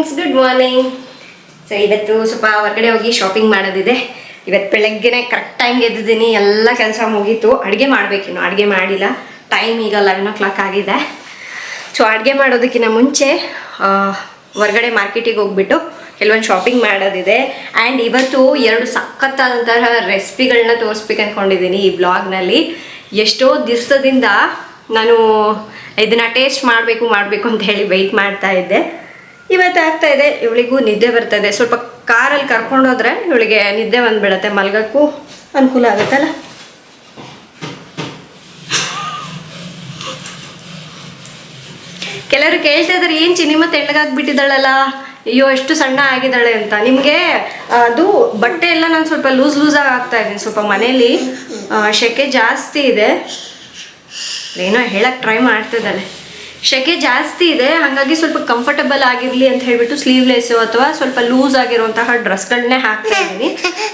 Friends, good morning. So ಇವತ್ತು ಸ್ವಲ್ಪ ಹೊರಗಡೆ ಹೋಗಿ ಶಾಪಿಂಗ್ ಮಾಡೋದಿದೆ. ಇವತ್ತು ಬೆಳಗ್ಗೆನೆ ಕರೆಕ್ಟ್ ಟೈಮ್ಗೆ ಎದ್ದಿದ್ದೀನಿ, ಎಲ್ಲ ಕೆಲಸ ಮುಗೀತು. ಅಡುಗೆ ಮಾಡಬೇಕಿನ್ನು, ಅಡುಗೆ ಮಾಡಿಲ್ಲ. ಟೈಮ್ ಈಗ 11 o'clock ಆಗಿದೆ. ಸೊ ಅಡುಗೆ ಮಾಡೋದಕ್ಕಿಂತ ಮುಂಚೆ ಹೊರಗಡೆ ಮಾರ್ಕೆಟಿಗೆ ಹೋಗ್ಬಿಟ್ಟು ಕೆಲವೊಂದು ಶಾಪಿಂಗ್ ಮಾಡೋದಿದೆ. ಆ್ಯಂಡ್ ಇವತ್ತು 2 ಸಖತ್ತಾದಂತಹ ರೆಸಿಪಿಗಳನ್ನ ತೋರಿಸ್ಬೇಕು ಅಂದ್ಕೊಂಡಿದ್ದೀನಿ ಈ ಬ್ಲಾಗ್ನಲ್ಲಿ. ಎಷ್ಟೋ ದಿವಸದಿಂದ ನಾನು ಇದನ್ನು ಟೇಸ್ಟ್ ಮಾಡಬೇಕು ಅಂತ ಹೇಳಿ ವೆಯ್ಟ್ ಮಾಡ್ತಾ ಇದ್ದೆ. ಇವತ್ತು ಆಗ್ತಾ ಇದೆ. ಇವಳಿಗೂ ನಿದ್ದೆ ಬರ್ತಾ ಇದೆ. ಸ್ವಲ್ಪ ಕಾರಲ್ಲಿ ಕರ್ಕೊಂಡೋದ್ರೆ ಇವಳಿಗೆ ನಿದ್ದೆ ಬಂದುಬಿಡತ್ತೆ, ಮಲ್ಗೋಕ್ಕೂ ಅನುಕೂಲ ಆಗುತ್ತಲ್ಲ. ಕೆಲವರು ಕೇಳ್ತಾ ಇದ್ದಾರೆ, ಏನು ಚಿನಿಮ ತೆಳ್ಳಗಾಗ್ಬಿಟ್ಟಿದ್ದಾಳಲ್ಲ, ಅಯ್ಯೋ ಎಷ್ಟು ಸಣ್ಣ ಆಗಿದ್ದಾಳೆ ಅಂತ. ನಿಮಗೆ ಅದು ಬಟ್ಟೆ ಎಲ್ಲ ನಾನು ಸ್ವಲ್ಪ ಲೂಸಾಗಿ ಆಗ್ತಾ ಇದ್ದೀನಿ. ಸ್ವಲ್ಪ ಮನೇಲಿ ಸೆಕೆ ಜಾಸ್ತಿ ಇದೆ, ಏನೋ ಹೇಳಕ್ಕೆ ಟ್ರೈ ಮಾಡ್ತಿದ್ದಾಳೆ. ಸೆಕೆ ಜಾಸ್ತಿ ಇದೆ, ಹಾಗಾಗಿ ಸ್ವಲ್ಪ ಕಂಫರ್ಟಬಲ್ ಆಗಿರಲಿ ಅಂತ ಹೇಳ್ಬಿಟ್ಟು ಸ್ಲೀವ್ಲೆಸ್ಸು ಅಥವಾ ಸ್ವಲ್ಪ ಲೂಸ್ ಆಗಿರುವಂತಹ ಡ್ರೆಸ್ಗಳನ್ನೇ ಹಾಕ್ತಾ ಇದ್ದೀನಿ.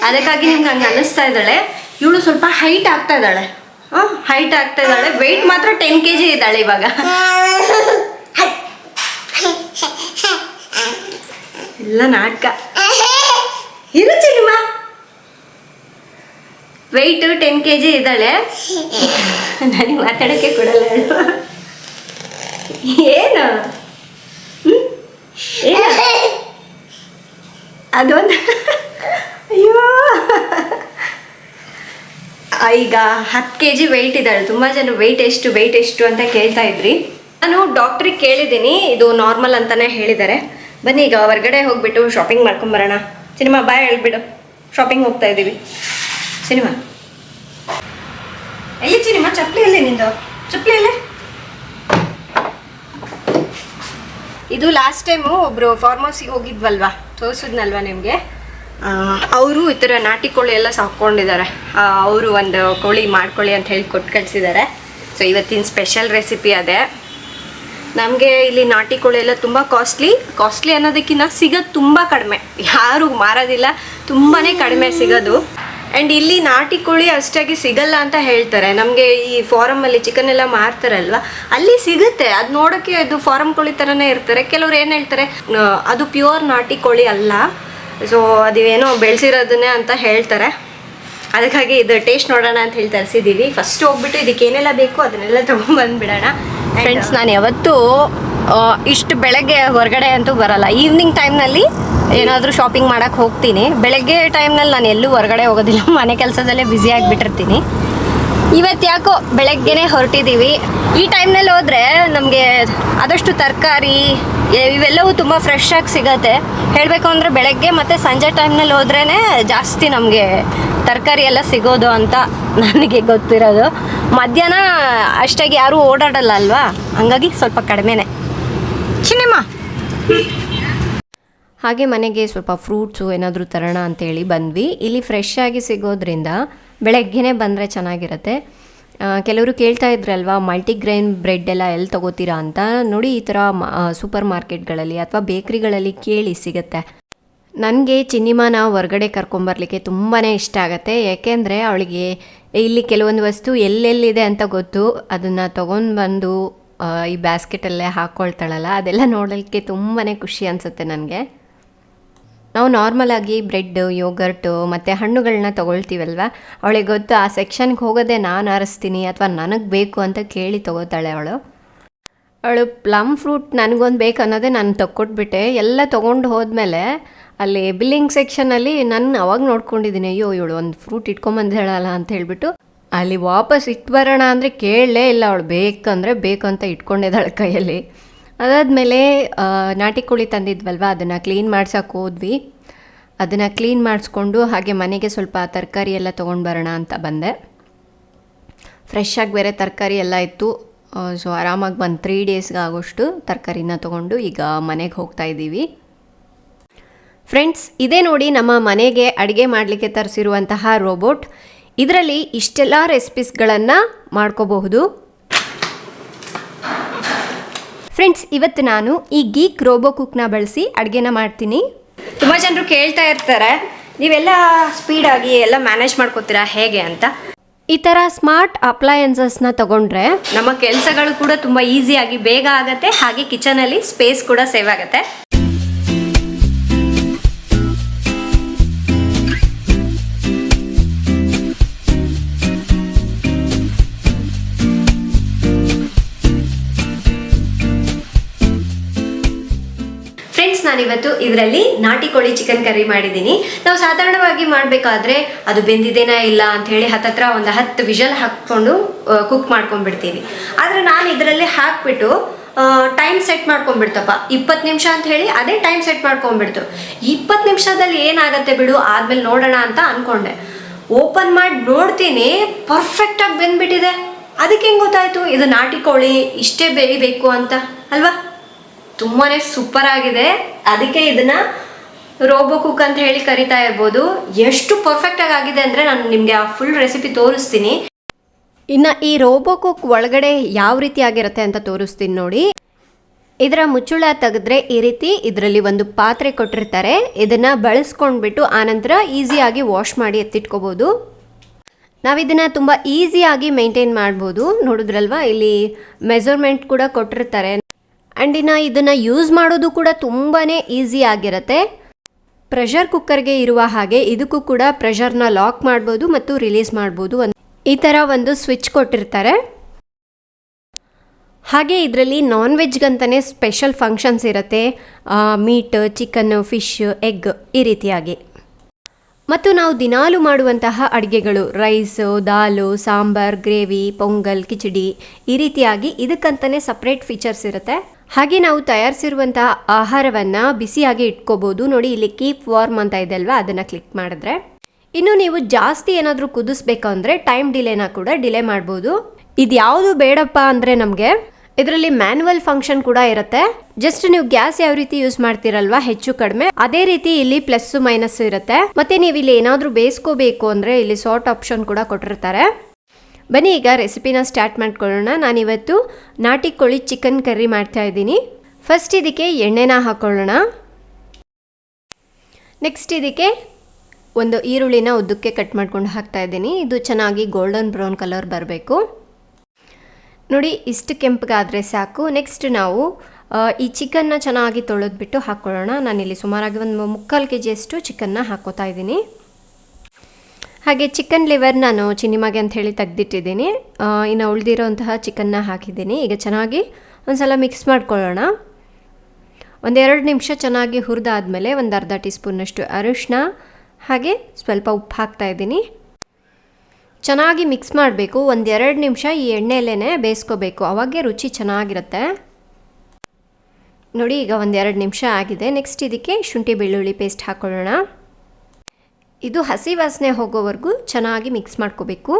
ಅದಕ್ಕಾಗಿ ನಿಮ್ಗೆ ಹಂಗೆ ಅನ್ನಿಸ್ತಾ ಇದ್ದಾಳೆ. ಇವಳು ಸ್ವಲ್ಪ ಹೈಟ್ ಆಗ್ತಾ ಇದ್ದಾಳೆ. ವೆಯ್ಟ್ ಮಾತ್ರ 10 kg ಇದ್ದಾಳೆ ಇವಾಗ. ಎಲ್ಲ ನಾಟಕ. ಇರು ಚಿನಿಮ, ವೆಯ್ಟ್ 10 kg ಇದ್ದಾಳೆ. ನನಗೆ ಮಾತಾಡೋಕ್ಕೆ ಕೊಡಲ್ಲ ಹೇಳು. ಏನು ಅದೊಂದು ಅಯ್ಯೋ, ಈಗ 10 kg ವೆಯ್ಟ್ ಇದ್ದಾಳೆ. ತುಂಬ ಜನ ವೆಯ್ಟ್ ಎಷ್ಟು ಅಂತ ಕೇಳ್ತಾ ಇದ್ರಿ. ನಾನು ಡಾಕ್ಟ್ರಿಗೆ ಕೇಳಿದ್ದೀನಿ, ಇದು ನಾರ್ಮಲ್ ಅಂತಲೇ ಹೇಳಿದ್ದಾರೆ. ಬನ್ನಿ ಈಗ ಹೊರಗಡೆ ಹೋಗ್ಬಿಟ್ಟು ಶಾಪಿಂಗ್ ಮಾಡ್ಕೊಂಬರೋಣ. ಸಿನಿಮಾ ಬಾಯ್ ಹೇಳ್ಬಿಡು, ಶಾಪಿಂಗ್ ಹೋಗ್ತಾ ಇದ್ದೀವಿ. ಸಿನಿಮಾ ಎಲ್ಲಿ ಸಿನಿಮಾ? ಚಪ್ಪಲಿ ಎಲ್ಲಿ ನಿಂದು? ಚಪ್ಪಲಿ ಎಲ್ಲಿ? ಇದು ಲಾಸ್ಟ್ ಟೈಮು ಒಬ್ಬರು ಫಾರ್ಮಸಿಗೆ ಹೋಗಿದ್ವಲ್ವಾ, ತೋರಿಸಿದ್ನಲ್ವ ನಿಮಗೆ. ಅವರು ಈ ಥರ ನಾಟಿ ಕೋಳಿ ಎಲ್ಲ ಸಾಕೊಂಡಿದ್ದಾರೆ. ಅವರು ಒಂದು ಕೋಳಿ ಮಾಡ್ಕೊಳ್ಳಿ ಅಂತ ಹೇಳಿ ಕೊಟ್ಟು ಕಳಿಸಿದ್ದಾರೆ. ಸೊ ಇವತ್ತಿನ ಸ್ಪೆಷಲ್ ರೆಸಿಪಿ ಅದೇ. ನಮಗೆ ಇಲ್ಲಿ ನಾಟಿ ಕೋಳಿ ಎಲ್ಲ ತುಂಬ ಕಾಸ್ಟ್ಲಿ ಅನ್ನೋದಕ್ಕಿಂತ ಸಿಗೋದು ತುಂಬ ಕಡಿಮೆ. ಯಾರು ಮಾರೋದಿಲ್ಲ, ತುಂಬಾ ಕಡಿಮೆ ಸಿಗೋದು. ಆ್ಯಂಡ್ ಇಲ್ಲಿ ನಾಟಿ ಕೋಳಿ ಅಷ್ಟಾಗಿ ಸಿಗಲ್ಲ ಅಂತ ಹೇಳ್ತಾರೆ. ನಮಗೆ ಈ ಫಾರಮಲ್ಲಿ ಚಿಕನ್ ಎಲ್ಲ ಮಾರ್ತಾರಲ್ವ, ಅಲ್ಲಿ ಸಿಗುತ್ತೆ. ಅದು ನೋಡೋಕ್ಕೆ ಅದು ಫಾರಮ್ ಕೋಳಿ ಥರನೇ ಇರ್ತಾರೆ. ಕೆಲವ್ರು ಏನು ಹೇಳ್ತಾರೆ, ಅದು ಪ್ಯೂರ್ ನಾಟಿ ಕೋಳಿ ಅಲ್ಲ, ಸೊ ಅದೇನೋ ಬೆಳೆಸಿರೋದನ್ನೇ ಅಂತ ಹೇಳ್ತಾರೆ. ಅದಕ್ಕಾಗಿ ಇದು ಟೇಸ್ಟ್ ನೋಡೋಣ ಅಂತ ಹೇಳಿ ತರಿಸಿದ್ದೀವಿ. ಫಸ್ಟ್ ಹೋಗ್ಬಿಟ್ಟು ಇದಕ್ಕೆ ಏನೆಲ್ಲ ಬೇಕು ಅದನ್ನೆಲ್ಲ ತೊಗೊಂಡ್ಬಂದ್ಬಿಡೋಣ. ಫ್ರೆಂಡ್ಸ್, ನಾನು ಯಾವತ್ತೂ ಇಷ್ಟು ಬೆಳಗ್ಗೆ ಹೊರಗಡೆ ಅಂತೂ ಬರಲ್ಲ. ಈವ್ನಿಂಗ್ ಟೈಮ್ನಲ್ಲಿ ಏನಾದರೂ ಶಾಪಿಂಗ್ ಮಾಡೋಕ್ಕೆ ಹೋಗ್ತೀನಿ. ಬೆಳಗ್ಗೆ ಟೈಮ್ನಲ್ಲಿ ನಾನು ಎಲ್ಲೂ ಹೊರಗಡೆ ಹೋಗೋದಿಲ್ಲ, ಮನೆ ಕೆಲಸದಲ್ಲೇ ಬ್ಯುಸಿ ಆಗಿಬಿಟ್ಟಿರ್ತೀನಿ. ಇವತ್ತು ಯಾಕೋ ಬೆಳಗ್ಗೆನೇ ಹೊರಟಿದ್ದೀವಿ. ಈ ಟೈಮ್ನಲ್ಲಿ ಹೋದರೆ ನಮಗೆ ಆದಷ್ಟು ತರಕಾರಿ ಇವೆಲ್ಲವೂ ತುಂಬ ಫ್ರೆಶ್ ಆಗಿ ಸಿಗತ್ತೆ. ಹೇಳಬೇಕು ಅಂದರೆ ಬೆಳಗ್ಗೆ ಮತ್ತು ಸಂಜೆ ಟೈಮ್ನಲ್ಲಿ ಹೋದ್ರೇ ಜಾಸ್ತಿ ನಮಗೆ ತರಕಾರಿ ಎಲ್ಲ ಸಿಗೋದು ಅಂತ ನನಗೆ ಗೊತ್ತಿರೋದು. ಮಧ್ಯಾಹ್ನ ಅಷ್ಟಾಗಿ ಯಾರೂ ಓಡಾಡಲ್ಲ ಅಲ್ವಾ, ಹಂಗಾಗಿ ಸ್ವಲ್ಪ ಕಡಿಮೆನೇ. ಸಿನಿಮಾ ಹಾಗೆ ಮನೆಗೆ ಸ್ವಲ್ಪ ಫ್ರೂಟ್ಸು ಏನಾದರೂ ತರೋಣ ಅಂತೇಳಿ ಬಂದ್ವಿ. ಇಲ್ಲಿ ಫ್ರೆಶ್ ಆಗಿ ಸಿಗೋದ್ರಿಂದ ಬೆಳಗ್ಗೆನೇ ಬಂದರೆ ಚೆನ್ನಾಗಿರುತ್ತೆ. ಕೆಲವರು ಕೇಳ್ತಾ ಇದ್ರಲ್ವ, ಮಲ್ಟಿಗ್ರೈನ್ ಬ್ರೆಡ್ ಎಲ್ಲ ಎಲ್ಲಿ ತೊಗೋತೀರಾ ಅಂತ. ನೋಡಿ, ಈ ಥರ ಸೂಪರ್ ಮಾರ್ಕೆಟ್ಗಳಲ್ಲಿ ಅಥವಾ ಬೇಕ್ರಿಗಳಲ್ಲಿ ಕೇಳಿ ಸಿಗುತ್ತೆ. ನನಗೆ ಚಿನ್ನಿಮಾನ ಹೊರಗಡೆ ಕರ್ಕೊಂಬರ್ಲಿಕ್ಕೆ ತುಂಬಾ ಇಷ್ಟ ಆಗುತ್ತೆ. ಯಾಕೆಂದರೆ ಅವಳಿಗೆ ಇಲ್ಲಿ ಕೆಲವೊಂದು ವಸ್ತು ಎಲ್ಲೆಲ್ಲಿದೆ ಅಂತ ಗೊತ್ತು. ಅದನ್ನು ತೊಗೊಂಡು ಬಂದು ಈ ಬ್ಯಾಸ್ಕೆಟಲ್ಲೇ ಹಾಕ್ಕೊಳ್ತಾಳಲ್ಲ, ಅದೆಲ್ಲ ನೋಡಲಿಕ್ಕೆ ತುಂಬಾ ಖುಷಿ ಅನಿಸುತ್ತೆ ನನಗೆ. ನಾವು ನಾರ್ಮಲಾಗಿ ಬ್ರೆಡ್, ಯೋಗರ್ಟು ಮತ್ತು ಹಣ್ಣುಗಳನ್ನ ತೊಗೊಳ್ತೀವಲ್ವ, ಅವಳಿಗೆ ಗೊತ್ತು ಆ ಸೆಕ್ಷನ್ಗೆ ಹೋಗೋದೇ ನಾನು ಆರಿಸ್ತೀನಿ ಅಥವಾ ನನಗೆ ಬೇಕು ಅಂತ ಕೇಳಿ ತೊಗೋತಾಳೆ ಅವಳು. ಪ್ಲಮ್ ಫ್ರೂಟ್ ನನಗೊಂದು ಬೇಕು ಅನ್ನೋದೇ ನಾನು ತೊಗೊಟ್ಬಿಟ್ಟೆ. ಎಲ್ಲ ತೊಗೊಂಡು ಹೋದ್ಮೇಲೆ ಅಲ್ಲಿ ಬಿಲ್ಲಿಂಗ್ ಸೆಕ್ಷನಲ್ಲಿ ನಾನು ಅವಾಗ ನೋಡ್ಕೊಂಡಿದ್ದೀನಿ, ಅಯ್ಯೋ ಇವಳು ಒಂದು ಫ್ರೂಟ್ ಇಟ್ಕೊಂಬಂದೇಳಲ್ಲ ಅಂತ ಹೇಳ್ಬಿಟ್ಟು ಅಲ್ಲಿ ವಾಪಸ್ ಇಟ್ಟು ಬರೋಣ ಅಂದರೆ ಕೇಳಲೇ ಇಲ್ಲ. ಅವಳು ಬೇಕಂದರೆ ಬೇಕು ಅಂತ ಇಟ್ಕೊಂಡಿದ್ದಾಳೆ ಕೈಯಲ್ಲಿ. ಅದಾದಮೇಲೆ ನಾಟಿ ಕೋಳಿ ತಂದಿದ್ವಲ್ವ, ಅದನ್ನು ಕ್ಲೀನ್ ಮಾಡ್ಸೋಕೆ ಹೋದ್ವಿ. ಅದನ್ನು ಕ್ಲೀನ್ ಮಾಡಿಸ್ಕೊಂಡು ಹಾಗೆ ಮನೆಗೆ ಸ್ವಲ್ಪ ತರಕಾರಿ ಎಲ್ಲ ತೊಗೊಂಡು ಬರೋಣ ಅಂತ ಬಂದೆ. ಫ್ರೆಶ್ ಆಗಿ ಬೇರೆ ತರಕಾರಿ ಎಲ್ಲ ಇತ್ತು. ಸೊ ಆರಾಮಾಗಿ ಒಂದು 3 daysಗೆ ಆಗೋಷ್ಟು ತರಕಾರಿನ ತೊಗೊಂಡು ಈಗ ಮನೆಗೆ ಹೋಗ್ತಾ ಇದ್ದೀವಿ. ಫ್ರೆಂಡ್ಸ್, ಇದೇ ನೋಡಿ ನಮ್ಮ ಮನೆಗೆ ಅಡುಗೆ ಮಾಡಲಿಕ್ಕೆ ತರಿಸಿರುವಂತಹ ರೋಬೋಟ್. ಇದರಲ್ಲಿ ಇಷ್ಟೆಲ್ಲ ರೆಸಿಪೀಸ್ಗಳನ್ನು ಮಾಡ್ಕೋಬಹುದು. ಫ್ರೆಂಡ್ಸ್, ಇವತ್ತು ನಾನು ಈ ಗೀಕ್ ರೋಬೋಕುಕ್ನ ಬಳಸಿ ಅಡುಗೆನ ಮಾಡ್ತೀನಿ. ತುಂಬ ಜನರು ಕೇಳ್ತಾ ಇರ್ತಾರೆ, ನೀವೆಲ್ಲ ಸ್ಪೀಡಾಗಿ ಎಲ್ಲ ಮ್ಯಾನೇಜ್ ಮಾಡ್ಕೋತೀರಾ ಹೇಗೆ ಅಂತ. ಈ ಥರ ಸ್ಮಾರ್ಟ್ ಅಪ್ಲಯನ್ಸಸ್ನ ತಗೊಂಡ್ರೆ ನಮ್ಮ ಕೆಲಸಗಳು ಕೂಡ ತುಂಬ ಈಸಿಯಾಗಿ ಬೇಗ ಆಗುತ್ತೆ. ಹಾಗೆ ಕಿಚನಲ್ಲಿ ಸ್ಪೇಸ್ ಕೂಡ ಸೇವ್ ಆಗುತ್ತೆ. ನಾನಿವತ್ತು ಇದರಲ್ಲಿ ನಾಟಿ ಕೋಳಿ ಚಿಕನ್ ಕರಿ ಮಾಡಿದ್ದೀನಿ. ನಾವು ಸಾಧಾರಣವಾಗಿ ಮಾಡಬೇಕಾದ್ರೆ ಅದು ಬೆಂದಿದೇನಾ ಇಲ್ಲ ಅಂತ ಹೇಳಿ ಹತ್ತತ್ರ ಒಂದು 10 ವಿಷಲ್ ಹಾಕ್ಕೊಂಡು ಕುಕ್ ಮಾಡ್ಕೊಂಡ್ಬಿಡ್ತೀವಿ. ಆದರೆ ನಾನು ಇದರಲ್ಲಿ ಹಾಕ್ಬಿಟ್ಟು ಟೈಮ್ ಸೆಟ್ ಮಾಡ್ಕೊಂಡ್ಬಿಡ್ತಪ್ಪ, 20 ನಿಮಿಷ ಅಂತ ಹೇಳಿ ಅದೇ ಟೈಮ್ ಸೆಟ್ ಮಾಡ್ಕೊಂಡ್ಬಿಡ್ತು. 20 ನಿಮಿಷದಲ್ಲಿ ಏನಾಗತ್ತೆ ಬಿಡು, ಆದ್ಮೇಲೆ ನೋಡೋಣ ಅಂತ ಅನ್ಕೊಂಡೆ. ಓಪನ್ ಮಾಡಿ ನೋಡ್ತೀನಿ, ಪರ್ಫೆಕ್ಟಾಗಿ ಬೆಂದ್ಬಿಟ್ಟಿದೆ. ಅದಕ್ಕೆ ಹೆಂಗೆ ಗೊತ್ತಾಯ್ತು ಇದು ನಾಟಿ ಕೋಳಿ ಇಷ್ಟೇ ಬೇಯಬೇಕು ಅಂತ ಅಲ್ವಾ? ತುಂಬಾ ಸೂಪರ್ ಆಗಿದೆ. ಅದಕ್ಕೆ ಇದನ್ನ ರೋಬೋಕುಕ್ ಅಂತ ಹೇಳಿ ಕರಿತಾ ಇರ್ಬೋದು. ಎಷ್ಟು ಪರ್ಫೆಕ್ಟಾಗಿ ಆಗಿದೆ ಅಂದರೆ ನಾನು ನಿಮಗೆ ಆ ಫುಲ್ ರೆಸಿಪಿ ತೋರಿಸ್ತೀನಿ. ಇನ್ನು ಈ ರೋಬೋಕುಕ್ ಒಳಗಡೆ ಯಾವ ರೀತಿ ಆಗಿರುತ್ತೆ ಅಂತ ತೋರಿಸ್ತೀನಿ ನೋಡಿ. ಇದರ ಮುಚ್ಚುಳ ತೆಗೆದ್ರೆ ಈ ರೀತಿ ಇದರಲ್ಲಿ ಒಂದು ಪಾತ್ರೆ ಕೊಟ್ಟಿರ್ತಾರೆ. ಇದನ್ನು ಬಳಸ್ಕೊಂಡ್ಬಿಟ್ಟು ಆನಂತರ ಈಸಿಯಾಗಿ ವಾಶ್ ಮಾಡಿ ಎತ್ತಿಟ್ಕೋಬೋದು. ನಾವಿದನ್ನು ತುಂಬ ಈಸಿಯಾಗಿ ಮೇಂಟೈನ್ ಮಾಡ್ಬೋದು. ನೋಡಿದ್ರಲ್ವಾ, ಇಲ್ಲಿ ಮೆಜರ್ಮೆಂಟ್ ಕೂಡ ಕೊಟ್ಟಿರ್ತಾರೆ. ಆ್ಯಂಡ್ ಇನ್ನು ಇದನ್ನು ಯೂಸ್ ಮಾಡೋದು ಕೂಡ ತುಂಬಾ ಈಸಿ ಆಗಿರುತ್ತೆ. ಪ್ರೆಷರ್ ಕುಕ್ಕರ್ಗೆ ಇರುವ ಹಾಗೆ ಇದಕ್ಕೂ ಕೂಡ ಪ್ರೆಷರ್ನ ಲಾಕ್ ಮಾಡ್ಬೋದು ಮತ್ತು ರಿಲೀಸ್ ಮಾಡ್ಬೋದು. ಈ ಥರ ಒಂದು ಸ್ವಿಚ್ ಕೊಟ್ಟಿರ್ತಾರೆ. ಹಾಗೆ ಇದರಲ್ಲಿ ನಾನ್ ವೆಜ್ಗಂತಲೇ ಸ್ಪೆಷಲ್ ಫಂಕ್ಷನ್ಸ್ ಇರುತ್ತೆ. ಮೀಟ್, ಚಿಕನ್, ಫಿಶ್, ಎಗ್ ಈ ರೀತಿಯಾಗಿ. ಮತ್ತು ನಾವು ದಿನಾಲು ಮಾಡುವಂತಹ ಅಡುಗೆಗಳು ರೈಸು, ದಾಲು, ಸಾಂಬಾರ್, ಗ್ರೇವಿ, ಪೊಂಗಲ್, ಕಿಚಡಿ ಈ ರೀತಿಯಾಗಿ ಇದಕ್ಕಂತಲೇ ಸಪ್ರೇಟ್ ಫೀಚರ್ಸ್ ಇರುತ್ತೆ. ಹಾಗೆ ನಾವು ತಯಾರಿಸಿರುವಂತಹ ಆಹಾರವನ್ನು ಬಿಸಿಯಾಗಿ ಇಟ್ಕೋಬೋದು. ನೋಡಿ, ಇಲ್ಲಿ ಕೀಪ್ ವಾರ್ಮ್ ಅಂತ ಇದೆ ಅಲ್ವಾ, ಅದನ್ನು ಕ್ಲಿಕ್ ಮಾಡಿದ್ರೆ. ಇನ್ನು ನೀವು ಜಾಸ್ತಿ ಏನಾದರೂ ಕುದಿಸ್ಬೇಕು ಅಂದರೆ ಟೈಮ್ ಡಿಲೇನ ಕೂಡ ಡಿಲೇ ಮಾಡ್ಬೋದು. ಇದು ಯಾವುದು ಬೇಡಪ್ಪ ಅಂದರೆ ನಮಗೆ ಇದರಲ್ಲಿ ಮ್ಯಾನ್ಯುವಲ್ ಫಂಕ್ಷನ್ ಕೂಡ ಇರುತ್ತೆ. ಜಸ್ಟ್ ನೀವು ಗ್ಯಾಸ್ ಯಾವ ರೀತಿ ಯೂಸ್ ಮಾಡ್ತೀರಲ್ವಾ ಹೆಚ್ಚು ಕಡಿಮೆ, ಅದೇ ರೀತಿ ಇಲ್ಲಿ ಪ್ಲಸ್ ಮೈನಸ್ ಇರುತ್ತೆ. ಮತ್ತೆ ನೀವು ಇಲ್ಲಿ ಏನಾದರೂ ಬೇಯಿಸ್ಕೋಬೇಕು ಅಂದರೆ ಇಲ್ಲಿ ಸಾರ್ಟ್ ಆಪ್ಷನ್ ಕೂಡ ಕೊಟ್ಟಿರ್ತಾರೆ. ಬನ್ನಿ ಈಗ ರೆಸಿಪಿನ ಸ್ಟಾರ್ಟ್ ಮಾಡ್ಕೊಳ್ಳೋಣ. ನಾನಿವತ್ತು ನಾಟಿ ಕೋಳಿ ಚಿಕನ್ ಕರ್ರಿ ಮಾಡ್ತಾ ಇದ್ದೀನಿ. ಫಸ್ಟ್ ಇದಕ್ಕೆ ಎಣ್ಣೆನ ಹಾಕೊಳ್ಳೋಣ. ನೆಕ್ಸ್ಟ್ ಇದಕ್ಕೆ ಒಂದು ಈರುಳ್ಳಿನ ಉದ್ದಕ್ಕೆ ಕಟ್ ಮಾಡ್ಕೊಂಡು ಹಾಕ್ತಾ ಇದ್ದೀನಿ. ಇದು ಚೆನ್ನಾಗಿ ಗೋಲ್ಡನ್ ಬ್ರೌನ್ ಕಲರ್ ಬರಬೇಕು. ನೋಡಿ, ಇಷ್ಟು ಕೆಂಪಗಾದರೆ ಸಾಕು. ನೆಕ್ಸ್ಟ್ ನಾವು ಈ ಚಿಕನ್ನ ಚೆನ್ನಾಗಿ ತೊಳೆದ್ಬಿಟ್ಟು ಹಾಕ್ಕೊಳ್ಳೋಣ. ನಾನಿಲ್ಲಿ ಸುಮಾರಾಗಿ ಒಂದು 3/4 kg ಚಿಕನ್ನ ಹಾಕ್ಕೋತಾ ಇದ್ದೀನಿ. ಹಾಗೆ ಚಿಕನ್ ಲಿವರ್ ನಾನು ಚಿನಿಮಾಗೆ ಅಂತ ಹೇಳಿ ತೆಗೆದಿಟ್ಟಿದ್ದೀನಿ. ಇನ್ನು ಉಳಿದಿರೋಂತಹ ಚಿಕನ್ನ ಹಾಕಿದ್ದೀನಿ. ಈಗ ಚೆನ್ನಾಗಿ ಒಂದು ಸಲ ಮಿಕ್ಸ್ ಮಾಡ್ಕೊಳ್ಳೋಣ. 1-2 ನಿಮಿಷ ಚೆನ್ನಾಗಿ ಹುರಿದಾದ್ಮೇಲೆ ಒಂದು ಅರ್ಧ ಟೀ ಸ್ಪೂನಷ್ಟು ಅರಿಶಿನ ಹಾಗೆ ಸ್ವಲ್ಪ ಉಪ್ಪು ಹಾಕ್ತಾ ಇದ್ದೀನಿ. ಚೆನ್ನಾಗಿ ಮಿಕ್ಸ್ ಮಾಡಬೇಕು. 1-2 ನಿಮಿಷ ಈ ಎಣ್ಣೆಯಲ್ಲೇ ಬೇಯಿಸ್ಕೋಬೇಕು, ಅವಾಗೆ ರುಚಿ ಚೆನ್ನಾಗಿರುತ್ತೆ. ನೋಡಿ, ಈಗ 1-2 ನಿಮಿಷ ಆಗಿದೆ. ನೆಕ್ಸ್ಟ್ ಇದಕ್ಕೆ ಶುಂಠಿ ಬೆಳ್ಳುಳ್ಳಿ ಪೇಸ್ಟ್ ಹಾಕ್ಕೊಳ್ಳೋಣ. ಇದು ಹಸಿ ವಾಸನೆ ಹೋಗೋವರೆಗೂ ಚೆನ್ನಾಗಿ ಮಿಕ್ಸ್ ಮಾಡ್ಕೋಬೇಕು.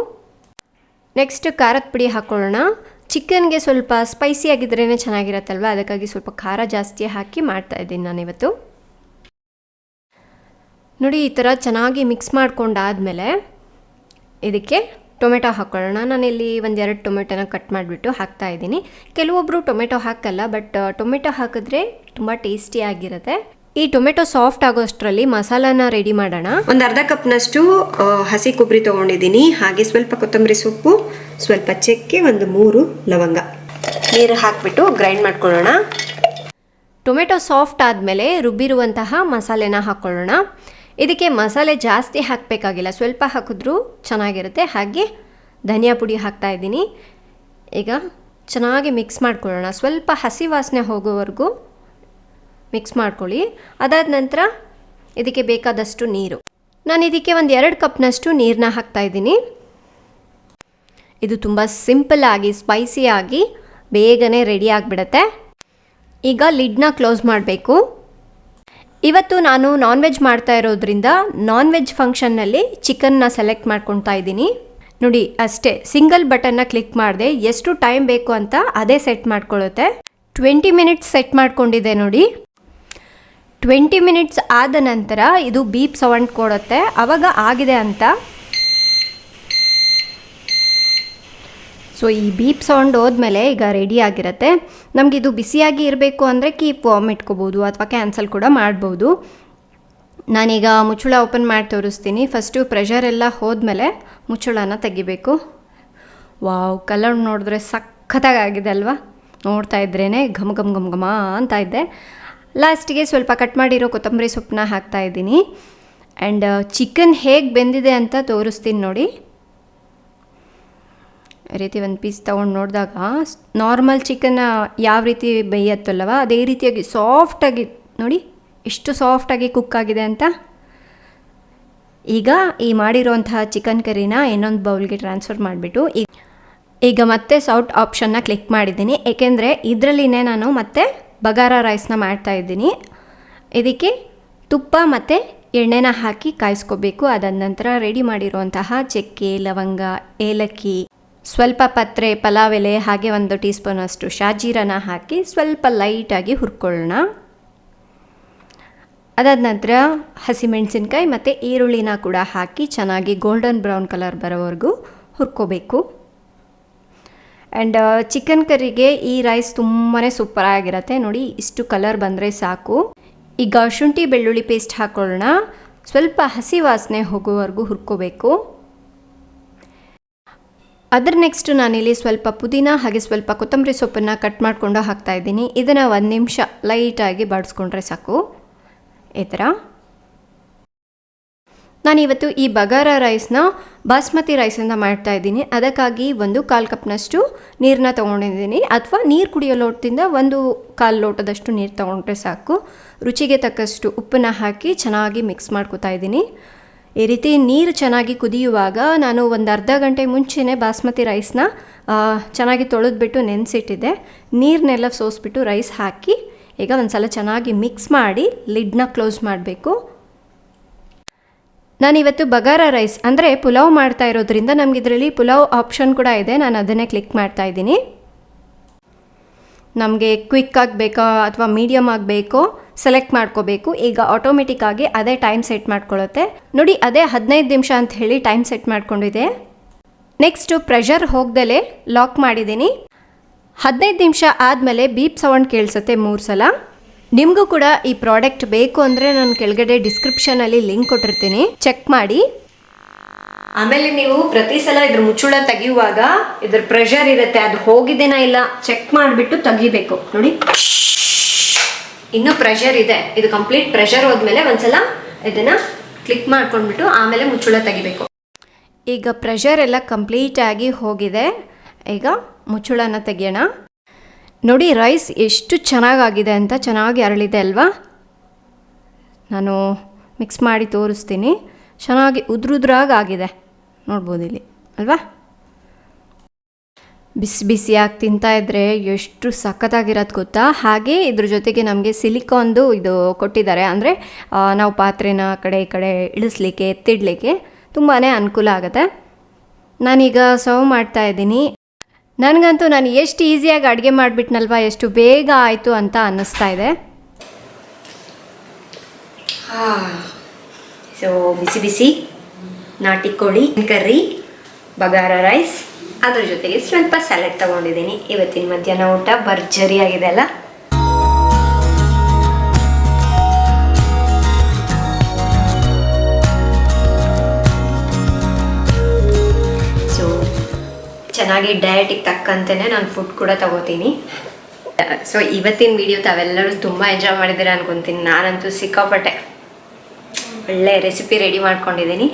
ನೆಕ್ಸ್ಟ್ ಖಾರದ ಪುಡಿ ಹಾಕ್ಕೊಳ್ಳೋಣ. ಚಿಕನ್ಗೆ ಸ್ವಲ್ಪ ಸ್ಪೈಸಿ ಆಗಿದ್ರೇ ಚೆನ್ನಾಗಿರತ್ತಲ್ವ, ಅದಕ್ಕಾಗಿ ಸ್ವಲ್ಪ ಖಾರ ಜಾಸ್ತಿ ಹಾಕಿ ಮಾಡ್ತಾ ಇದ್ದೀನಿ ನಾನಿವತ್ತು. ನೋಡಿ, ಈ ಥರ ಚೆನ್ನಾಗಿ ಮಿಕ್ಸ್ ಮಾಡ್ಕೊಂಡಾದಮೇಲೆ ಇದಕ್ಕೆ ಟೊಮೆಟೊ ಹಾಕ್ಕೊಳ್ಳೋಣ. ನಾನಿಲ್ಲಿ 1-2 ಟೊಮೆಟೊನ ಕಟ್ ಮಾಡಿಬಿಟ್ಟು ಹಾಕ್ತಾ ಇದ್ದೀನಿ. ಕೆಲವೊಬ್ಬರು ಟೊಮೆಟೊ ಹಾಕಲ್ಲ, ಬಟ್ ಟೊಮೆಟೊ ಹಾಕಿದ್ರೆ ತುಂಬ ಟೇಸ್ಟಿಯಾಗಿರುತ್ತೆ. ಈ ಟೊಮೆಟೊ ಸಾಫ್ಟ್ ಆಗೋ ಅಷ್ಟರಲ್ಲಿ ಮಸಾಲಾನ ರೆಡಿ ಮಾಡೋಣ. ಒಂದು ಅರ್ಧ ಕಪ್ನಷ್ಟು ಹಸಿ ಕೊಬ್ಬರಿ ತೊಗೊಂಡಿದ್ದೀನಿ. ಹಾಗೆ ಸ್ವಲ್ಪ ಕೊತ್ತಂಬರಿ ಸೊಪ್ಪು, ಸ್ವಲ್ಪ ಚಕ್ಕೆ, ಒಂದು 3 ಲವಂಗ. ನೀರು ಹಾಕಿಬಿಟ್ಟು ಗ್ರೈಂಡ್ ಮಾಡ್ಕೊಳ್ಳೋಣ. ಟೊಮೆಟೊ ಸಾಫ್ಟ್ ಆದಮೇಲೆ ರುಬ್ಬಿರುವಂತಹ ಮಸಾಲೆನ ಹಾಕ್ಕೊಳ್ಳೋಣ. ಇದಕ್ಕೆ ಮಸಾಲೆ ಜಾಸ್ತಿ ಹಾಕಬೇಕಾಗಿಲ್ಲ, ಸ್ವಲ್ಪ ಹಾಕಿದ್ರೂ ಚೆನ್ನಾಗಿರುತ್ತೆ. ಹಾಗೆ ಧನಿಯಾ ಪುಡಿ ಹಾಕ್ತಾ ಇದ್ದೀನಿ. ಈಗ ಚೆನ್ನಾಗಿ ಮಿಕ್ಸ್ ಮಾಡ್ಕೊಳ್ಳೋಣ. ಸ್ವಲ್ಪ ಹಸಿ ವಾಸನೆ ಹೋಗೋವರೆಗೂ ಮಿಕ್ಸ್ ಮಾಡ್ಕೊಳ್ಳಿ. ಅದಾದ ನಂತರ ಇದಕ್ಕೆ ಬೇಕಾದಷ್ಟು ನೀರು. ನಾನು ಇದಕ್ಕೆ 1-2 ಕಪ್ನಷ್ಟು ನೀರನ್ನ ಹಾಕ್ತಾಯಿದ್ದೀನಿ. ಇದು ತುಂಬ ಸಿಂಪಲ್ಲಾಗಿ ಸ್ಪೈಸಿಯಾಗಿ ಬೇಗನೆ ರೆಡಿ ಆಗಿಬಿಡುತ್ತೆ. ಈಗ ಲಿಡ್ನ ಕ್ಲೋಸ್ ಮಾಡಬೇಕು. ಇವತ್ತು ನಾನು ನಾನ್ ವೆಜ್ ಮಾಡ್ತಾ ಇರೋದ್ರಿಂದ ನಾನ್ ವೆಜ್ ಫಂಕ್ಷನ್ನಲ್ಲಿ ಚಿಕನ್ನ ಸೆಲೆಕ್ಟ್ ಮಾಡ್ಕೊತಾ ಇದ್ದೀನಿ. ನೋಡಿ, ಅಷ್ಟೇ ಸಿಂಗಲ್ ಬಟನ್ನ ಕ್ಲಿಕ್ ಮಾಡಿದೆ. ಎಷ್ಟು ಟೈಮ್ ಬೇಕು ಅಂತ ಅದೇ ಸೆಟ್ ಮಾಡ್ಕೊಳ್ಳುತ್ತೆ. 20 ಮಿನಿಟ್ಸ್ ಸೆಟ್ ಮಾಡ್ಕೊಂಡಿದೆ ನೋಡಿ. 20 ಮಿನಿಟ್ಸ್ ಆದ ನಂತರ ಇದು ಬೀಪ್ ಸೌಂಡ್ ಕೊಡುತ್ತೆ, ಆವಾಗ ಆಗಿದೆ ಅಂತ. ಸೊ ಈ ಬೀಪ್ ಸೌಂಡ್ ಹೋದ್ಮೇಲೆ ಈಗ ರೆಡಿ ಆಗಿರುತ್ತೆ. ನಮಗಿದು ಬಿಸಿಯಾಗಿ ಇರಬೇಕು ಅಂದರೆ ಕೀಪ್ ವಾರ್ಮ್ ಇಟ್ಕೋಬೋದು ಅಥವಾ ಕ್ಯಾನ್ಸಲ್ ಕೂಡ ಮಾಡ್ಬೋದು. ನಾನೀಗ ಮುಚ್ಚಳ ಓಪನ್ ಮಾಡಿ ತೋರಿಸ್ತೀನಿ. ಫಸ್ಟು ಪ್ರೆಷರ್ ಎಲ್ಲ ಹೋದ್ಮೇಲೆ ಮುಚ್ಚಳನ ತೆಗಿಬೇಕು. ವಾವ್, ಕಲರ್ ನೋಡಿದ್ರೆ ಸಖತ್ತಾಗಿದೆ ಅಲ್ವಾ? ನೋಡ್ತಾ ಇದ್ರೇ ಘಮ ಘಮ ಘಮ ಘಮ ಅಂತ ಇದೆ. ಲಾಸ್ಟಿಗೆ ಸ್ವಲ್ಪ ಕಟ್ ಮಾಡಿರೋ ಕೊತ್ತಂಬರಿ ಸೊಪ್ಪನ್ನ ಹಾಕ್ತಾ ಇದ್ದೀನಿ. ಆ್ಯಂಡ್ ಚಿಕನ್ ಹೇಗೆ ಬೆಂದಿದೆ ಅಂತ ತೋರಿಸ್ತೀನಿ ನೋಡಿ. ಈ ರೀತಿ ಒಂದು ಪೀಸ್ ತೊಗೊಂಡು ನೋಡಿದಾಗ ನಾರ್ಮಲ್ ಚಿಕನ್ ಯಾವ ರೀತಿ ಬೇಯತ್ತಲ್ವ ಅದೇ ರೀತಿಯಾಗಿ ಸಾಫ್ಟಾಗಿ ನೋಡಿ ಎಷ್ಟು ಸಾಫ್ಟಾಗಿ ಕುಕ್ ಆಗಿದೆ ಅಂತ. ಈಗ ಈ ಮಾಡಿರೋಂತಹ ಚಿಕನ್ ಕರಿನ ಇನ್ನೊಂದು ಬೌಲ್ಗೆ ಟ್ರಾನ್ಸ್ಫರ್ ಮಾಡಿಬಿಟ್ಟು ಈಗ ಮತ್ತೆ ಸೌಟ್ ಆಪ್ಷನ್ನ ಕ್ಲಿಕ್ ಮಾಡಿದ್ದೀನಿ, ಏಕೆಂದರೆ ಇದರಲ್ಲಿನೇ ನಾನು ಮತ್ತೆ ಬಗಾರ ರೈಸ್ನ ಮಾಡ್ತಾಯಿದ್ದೀನಿ. ಇದಕ್ಕೆ ತುಪ್ಪ ಮತ್ತು ಎಣ್ಣೆನ ಹಾಕಿ ಕಾಯಿಸ್ಕೋಬೇಕು. ಅದಾದ ನಂತರ ರೆಡಿ ಮಾಡಿರುವಂತಹ ಚಕ್ಕೆ, ಲವಂಗ, ಏಲಕ್ಕಿ, ಸ್ವಲ್ಪ ಪತ್ರೆ, ಪಲಾವ್ ಎಲೆ, ಹಾಗೆ 1 ಟೀ ಸ್ಪೂನಷ್ಟು ಶಾಜೀರನ ಹಾಕಿ ಸ್ವಲ್ಪ ಲೈಟಾಗಿ ಹುರ್ಕೊಳ್ಳೋಣ. ಅದಾದ ನಂತರ ಹಸಿಮೆಣಸಿನ್ಕಾಯಿ ಮತ್ತು ಈರುಳ್ಳಿನ ಕೂಡ ಹಾಕಿ ಚೆನ್ನಾಗಿ ಗೋಲ್ಡನ್ ಬ್ರೌನ್ ಕಲರ್ ಬರೋವರೆಗೂ ಹುರ್ಕೋಬೇಕು. ಆ್ಯಂಡ್ ಚಿಕನ್ ಕರಿಗೆ ಈ ರೈಸ್ ತುಂಬಾ ಸೂಪರಾಗಿರುತ್ತೆ. ನೋಡಿ, ಇಷ್ಟು ಕಲರ್ ಬಂದರೆ ಸಾಕು. ಈಗ ಶುಂಠಿ ಬೆಳ್ಳುಳ್ಳಿ ಪೇಸ್ಟ್ ಹಾಕೊಳ್ಳೋಣ. ಸ್ವಲ್ಪ ಹಸಿ ವಾಸನೆ ಹೋಗೋವರೆಗೂ ಹುರ್ಕೋಬೇಕು. ಅದರ ನೆಕ್ಸ್ಟ್ ನಾನಿಲ್ಲಿ ಸ್ವಲ್ಪ ಪುದೀನ ಹಾಗೆ ಸ್ವಲ್ಪ ಕೊತ್ತಂಬರಿ ಸೊಪ್ಪನ್ನು ಕಟ್ ಮಾಡಿಕೊಂಡು ಹಾಕ್ತಾಯಿದ್ದೀನಿ. ಇದನ್ನು 1 ನಿಮಿಷ ಲೈಟಾಗಿ ಬಾಡಿಸ್ಕೊಂಡ್ರೆ ಸಾಕು. ಈ ಥರ ನಾನಿವತ್ತು ಈ ಬಗಾರ ರೈಸ್ನ ಬಾಸ್ಮತಿ ರೈಸಿಂದ ಮಾಡ್ತಾಯಿದ್ದೀನಿ. ಅದಕ್ಕಾಗಿ 1/4 ಕಪ್ನಷ್ಟು ನೀರನ್ನ ತೊಗೊಂಡಿದ್ದೀನಿ, ಅಥವಾ ನೀರು ಕುಡಿಯೋ ಲೋಟದಿಂದ 1/4 ಲೋಟದಷ್ಟು ನೀರು ತೊಗೊಂಡ್ರೆ ಸಾಕು. ರುಚಿಗೆ ತಕ್ಕಷ್ಟು ಉಪ್ಪನ್ನು ಹಾಕಿ ಚೆನ್ನಾಗಿ ಮಿಕ್ಸ್ ಮಾಡ್ಕೊತಾ ಇದ್ದೀನಿ. ಈ ರೀತಿ ನೀರು ಚೆನ್ನಾಗಿ ಕುದಿಯುವಾಗ ನಾನು ಒಂದು ಅರ್ಧ ಗಂಟೆ ಮುಂಚೆನೇ ಬಾಸ್ಮತಿ ರೈಸ್ನ ಚೆನ್ನಾಗಿ ತೊಳೆದ್ಬಿಟ್ಟು ನೆನೆಸಿಟ್ಟಿದ್ದೆ. ನೀರನ್ನೆಲ್ಲ ಸೋಸ್ಬಿಟ್ಟು ರೈಸ್ ಹಾಕಿ ಈಗ ಒಂದು ಸಲ ಚೆನ್ನಾಗಿ ಮಿಕ್ಸ್ ಮಾಡಿ ಲಿಡ್ನ ಕ್ಲೋಸ್ ಮಾಡಬೇಕು. ನಾನಿವತ್ತು ಬಗಾರ ರೈಸ್ ಅಂದರೆ ಪುಲಾವ್ ಮಾಡ್ತಾ ಇರೋದ್ರಿಂದ ನಮ್ಗೆ ಇದರಲ್ಲಿ ಪುಲಾವ್ ಆಪ್ಷನ್ ಕೂಡ ಇದೆ. ನಾನು ಅದನ್ನೇ ಕ್ಲಿಕ್ ಮಾಡ್ತಾ ಇದ್ದೀನಿ. ನಮಗೆ ಕ್ವಿಕ್ ಆಗಬೇಕೋ ಅಥವಾ ಮೀಡಿಯಮ್ ಆಗಬೇಕೋ ಸೆಲೆಕ್ಟ್ ಮಾಡ್ಕೋಬೇಕು. ಈಗ ಆಟೋಮೆಟಿಕ್ಕಾಗಿ ಅದೇ ಟೈಮ್ ಸೆಟ್ ಮಾಡ್ಕೊಳ್ಳುತ್ತೆ. ನೋಡಿ, ಅದೇ 15 ನಿಮಿಷ ಅಂತ ಹೇಳಿ ಟೈಮ್ ಸೆಟ್ ಮಾಡ್ಕೊಂಡಿದೆ. ನೆಕ್ಸ್ಟು ಪ್ರೆಷರ್ ಹೋಗ್ದಲೇ ಲಾಕ್ ಮಾಡಿದ್ದೀನಿ. 15 ನಿಮಿಷ ಆದಮೇಲೆ ಬೀಪ್ ಸೌಂಡ್ ಕೇಳಿಸುತ್ತೆ 3 ಸಲ. ನಿಮಗೂ ಕೂಡ ಈ ಪ್ರಾಡಕ್ಟ್ ಬೇಕು ಅಂದರೆ ನಾನು ಕೆಳಗಡೆ ಡಿಸ್ಕ್ರಿಪ್ಷನಲ್ಲಿ ಲಿಂಕ್ ಕೊಟ್ಟಿರ್ತೀನಿ, ಚೆಕ್ ಮಾಡಿ. ಆಮೇಲೆ ನೀವು ಪ್ರತಿ ಸಲ ಇದ್ರ ಮುಚ್ಚುಳ ತೆಗೆಯುವಾಗ ಇದ್ರ ಪ್ರೆಷರ್ ಇರುತ್ತೆ, ಅದು ಹೋಗಿದ್ದೇನಾ ಇಲ್ಲ ಚೆಕ್ ಮಾಡಿಬಿಟ್ಟು ತೆಗಿಬೇಕು. ನೋಡಿ, ಇನ್ನೂ ಪ್ರೆಷರ್ ಇದೆ. ಇದು ಕಂಪ್ಲೀಟ್ ಪ್ರೆಷರ್ ಹೋದ್ಮೇಲೆ ಒಂದ್ಸಲ ಇದನ್ನು ಕ್ಲಿಕ್ ಮಾಡ್ಕೊಂಡ್ಬಿಟ್ಟು ಆಮೇಲೆ ಮುಚ್ಚುಳ ತೆಗಿಬೇಕು. ಈಗ ಪ್ರೆಷರ್ ಎಲ್ಲ ಕಂಪ್ಲೀಟಾಗಿ ಹೋಗಿದೆ. ಈಗ ಮುಚ್ಚುಳನ ತೆಗಿಯೋಣ. ನೋಡಿ, ರೈಸ್ ಎಷ್ಟು ಚೆನ್ನಾಗಾಗಿದೆ ಅಂತ, ಚೆನ್ನಾಗಿ ಅರಳಿದೆ ಅಲ್ವಾ. ನಾನು ಮಿಕ್ಸ್ ಮಾಡಿ ತೋರಿಸ್ತೀನಿ. ಚೆನ್ನಾಗಿ ಉದ್ರುದ್ರಾಗಿದೆ, ನೋಡ್ಬೋದು ಇಲ್ಲಿ ಅಲ್ವಾ. ಬಿಸಿ ಬಿಸಿಯಾಗಿ ತಿಂತಾಯಿದ್ರೆ ಎಷ್ಟು ಸಖತ್ತಾಗಿರೋದು ಗೊತ್ತಾ. ಹಾಗೆ ಇದ್ರ ಜೊತೆಗೆ ನಮಗೆ ಸಿಲಿಕಾನ್ದು ಇದು ಕೊಟ್ಟಿದ್ದಾರೆ, ಅಂದರೆ ನಾವು ಪಾತ್ರೆನ ಕಡೆ ಈ ಕಡೆ ಇಳಿಸ್ಲಿಕ್ಕೆ ಎತ್ತಿಡಲಿಕ್ಕೆ ತುಂಬಾ ಅನುಕೂಲ ಆಗುತ್ತೆ. ನಾನೀಗ ಸರ್ವ್ ಮಾಡ್ತಾಯಿದ್ದೀನಿ. ನನಗಂತೂ ನಾನು ಎಷ್ಟು ಈಸಿಯಾಗಿ ಅಡುಗೆ ಮಾಡಿಬಿಟ್ನಲ್ವ, ಎಷ್ಟು ಬೇಗ ಆಯಿತು ಅಂತ ಅನ್ನಿಸ್ತಾ ಇದೆ. ಸೊ ಬಿಸಿ ಬಿಸಿ ನಾಟಿ ಕೋಳಿ ಕರ್ರಿ, ಬಗಾರ ರೈಸ್, ಅದ್ರ ಜೊತೆಗೆ ಸ್ವಲ್ಪ ಸ್ಯಾಲೆಡ್ ತೊಗೊಂಡಿದ್ದೀನಿ. ಇವತ್ತಿನ ಮಧ್ಯಾಹ್ನ ಊಟ ಭರ್ಜರಿ ಆಗಿದೆ ಅಲ್ಲ. ಸೊ ಚೆನ್ನಾಗಿ ಡಯಟಿಗೆ ತಕ್ಕಂತೆಯೇ ನಾನು ಫುಡ್ ಕೂಡ ತಗೋತೀನಿ. ಸೊ ಇವತ್ತಿನ ವಿಡಿಯೋ ತಾವೆಲ್ಲರೂ ತುಂಬ ಎಂಜಾಯ್ ಮಾಡಿದ್ದೀರಾ ಅನ್ಕೊತೀನಿ. ನಾನಂತೂ ಸಿಕ್ಕಾಪಟ್ಟೆ ಒಳ್ಳೆ ರೆಸಿಪಿ ರೆಡಿ ಮಾಡ್ಕೊಂಡಿದ್ದೀನಿ.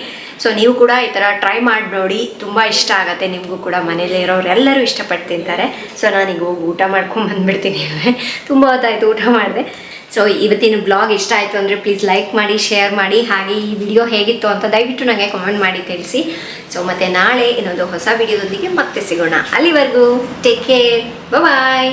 ಸೊ ನೀವು ಕೂಡ ಈ ಥರ ಟ್ರೈ ಮಾಡಿ ನೋಡಿ, ತುಂಬ ಇಷ್ಟ ಆಗುತ್ತೆ ನಿಮಗೂ ಕೂಡ. ಮನೇಲಿ ಇರೋರೆಲ್ಲರೂ ಇಷ್ಟಪಟ್ಟು ತಿಂತಾರೆ. ಸೊ ನಾನೀಗ ಹೋಗಿ ಊಟ ಮಾಡ್ಕೊಂಡು ಬಂದುಬಿಡ್ತೀನಿ. ತುಂಬ ಹೊತ್ತಾಯಿತು ಊಟ ಮಾಡಿದೆ. ಸೊ ಇವತ್ತಿನ ಬ್ಲಾಗ್ ಇಷ್ಟ ಆಯಿತು ಅಂದರೆ ಪ್ಲೀಸ್ ಲೈಕ್ ಮಾಡಿ, ಶೇರ್ ಮಾಡಿ, ಹಾಗೆ ಈ ವಿಡಿಯೋ ಹೇಗಿತ್ತು ಅಂತ ದಯವಿಟ್ಟು ನನಗೆ ಕಮೆಂಟ್ ಮಾಡಿ ತಿಳಿಸಿ. ಸೊ ಮತ್ತು ನಾಳೆ ಇನ್ನೊಂದು ಹೊಸ ವಿಡಿಯೋದೊಂದಿಗೆ ಮತ್ತೆ ಸಿಗೋಣ. ಅಲ್ಲಿವರೆಗೂ ಟೇಕ್ ಕೇರ್, ಬಾಯ್.